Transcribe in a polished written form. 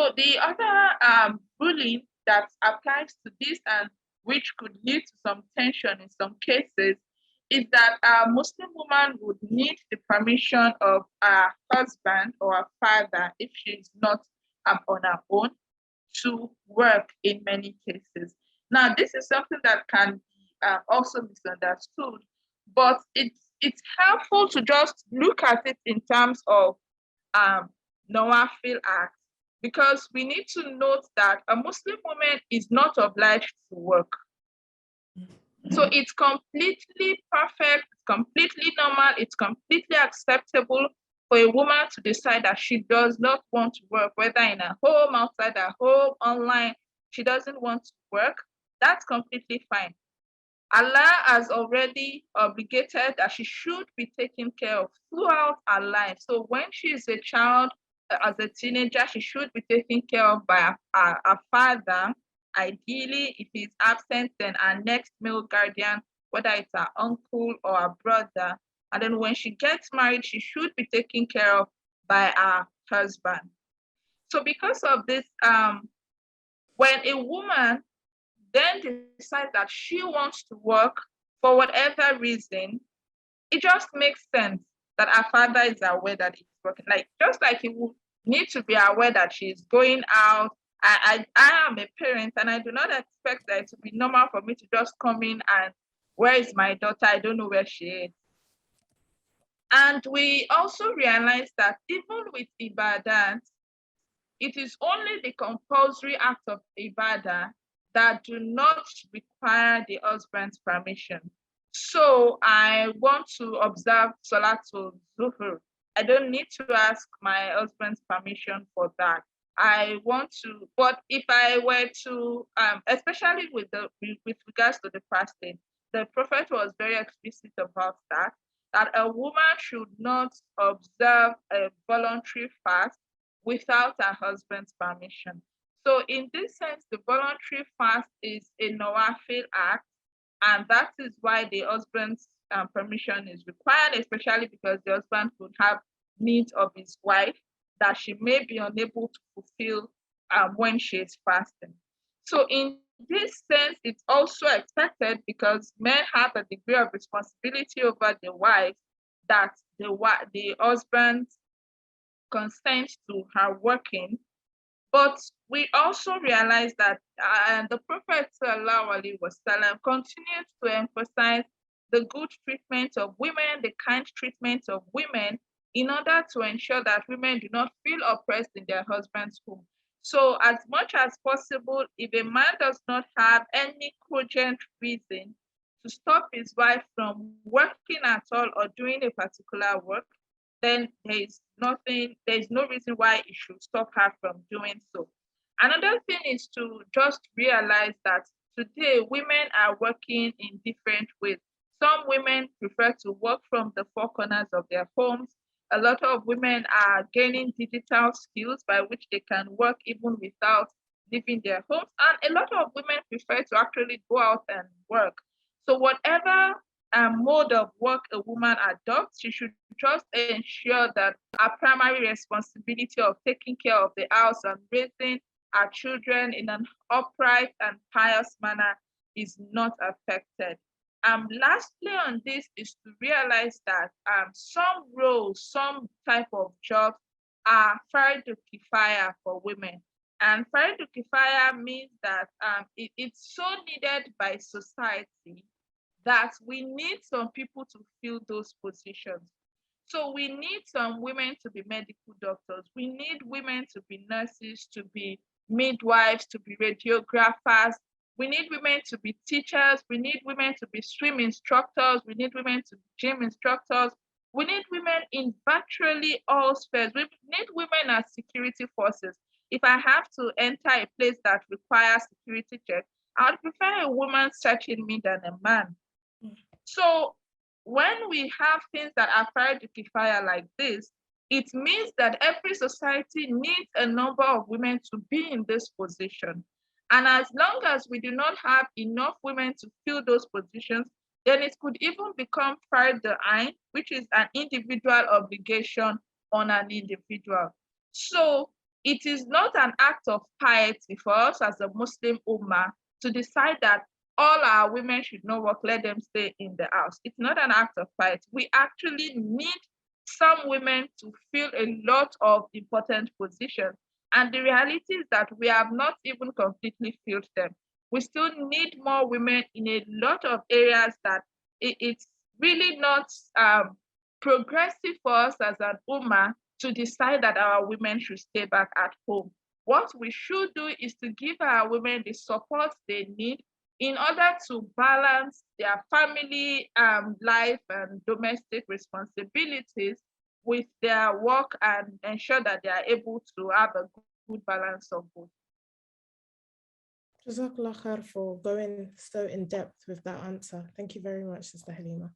So the other ruling that applies to this and which could lead to some tension in some cases is that a Muslim woman would need the permission of her husband or her father if she's not on her own to work in many cases. Now, this is something that can be also misunderstood, but it's helpful to just look at it in terms of um, Nawafil Act because we need to note that a Muslim woman is not obliged to work. So it's completely perfect, completely normal, it's completely acceptable for a woman to decide that she does not want to work, whether in a home, outside her home, online, she doesn't want to work. That's completely fine. Allah has already obligated that she should be taken care of throughout her life. So when she is a child, as a teenager, she should be taken care of by a father. Ideally, if he's absent, then our next male guardian, whether it's her uncle or her brother. And then when she gets married, she should be taken care of by her husband. So because of this, when a woman then decides that she wants to work for whatever reason, it just makes sense that her father is aware that he's working. Like just like he would need to be aware that she's going out. I am a parent and I do not expect that it to be normal for me to just come in and where is my daughter? I don't know where she is. And we also realize that even with Ibadah, it is only the compulsory act of Ibadah that do not require the husband's permission. So I want to observe Salatul Zuhur. I don't need to ask my husband's permission for that. I want to, but if I were to, especially with regards to the fasting, the Prophet was very explicit about that a woman should not observe a voluntary fast without her husband's permission. So in this sense, the voluntary fast is a Nawafil act, and that is why the husband's permission is required, especially because the husband could have needs of his wife that she may be unable to fulfill when she is fasting. So in this sense, it's also expected because men have a degree of responsibility over the wife that the husband consents to her working. But we also realize that the Prophet ﷺ continued to emphasize the good treatment of women, the kind treatment of women, in order to ensure that women do not feel oppressed in their husband's home. So as much as possible, if a man does not have any cogent reason to stop his wife from working at all or doing a particular work, then there's no reason why it should stop her from doing so. Another thing is to just realize that today women are working in different ways. Some women prefer to work from the four corners of their homes. A lot of women are gaining digital skills by which they can work even without leaving their homes. And a lot of women prefer to actually go out and work. So whatever mode of work a woman adopts, she should just ensure that her primary responsibility of taking care of the house and raising our children in an upright and pious manner is not affected. Lastly on this is to realize that some roles, some type of jobs are fardu kifaya for women. And fardu kifaya means that it's so needed by society that we need some people to fill those positions. So we need some women to be medical doctors. We need women to be nurses, to be midwives, to be radiographers. We need women to be teachers. We need women to be swim instructors. We need women to be gym instructors. We need women in virtually all spheres. We need women as security forces. If I have to enter a place that requires security check, I would prefer a woman searching me than a man. So when we have things that are fardu kifaya like this, it means that every society needs a number of women to be in this position. And as long as we do not have enough women to fill those positions, then it could even become fardu ain, which is an individual obligation on an individual. So It is not an act of piety for us as a Muslim Ummah to decide that all our women should not work, let them stay in the house. It's not an act of piety. We actually need some women to fill a lot of important positions. And the reality is that we have not even completely filled them. We still need more women in a lot of areas that it's really not progressive for us as an Ummah to decide that our women should stay back at home. What we should do is to give our women the support they need in order to balance their family life and domestic responsibilities with their work and ensure that they are able to have a good balance of both. Jazakallah khair for going so in depth with that answer. Thank you very much, Sister Haleemah.